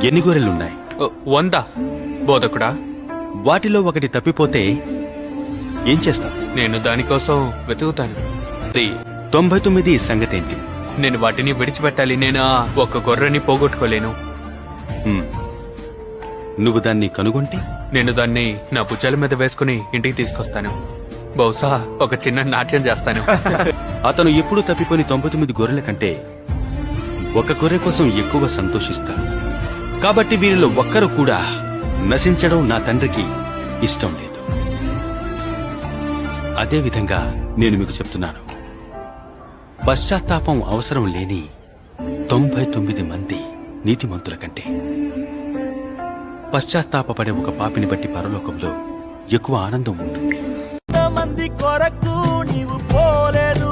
ఎన్ని గొర్రెలున్నాయి? 100. బోధకుడా, వాటిలో ఒకటి తప్పిపోతే ఏం చేస్తావు? నేను దానికోసం వెతుకుతాను. 99 సంగతేంటి? నేను వాటిని విడిచిపెట్టాలి. నేను ఆ ఒక్క గొర్రెని పోగొట్టుకోలేను. నువ్వు దాన్ని కనుగొంటే నేను దాన్ని నా భుజాల మీద వేసుకుని ఇంటికి తీసుకొస్తాను. బహుశా ఒక చిన్న నాట్యం చేస్తాను. అతను ఎప్పుడూ తప్పిపోని 99 గొర్రెల కంటే ఒక గొర్రె కోసం ఎక్కువ సంతోషిస్తాడు. కాబట్టి వీరిలో ఒక్కరు కూడా నశించడం నా తండ్రికి ఇష్టం లేదు. అదేవిధంగా నేను మీకు చెప్తున్నాను, పశ్చాత్తాపం అవసరం లేని 99 మంది నీతిమంతుల కంటే పశ్చాత్తాపపడే ఒక పాపిని బట్టి పరలోకంలో ఎక్కువ ఆనందం ఉంటుంది. మంది కొరకు నీవు పోలేదు.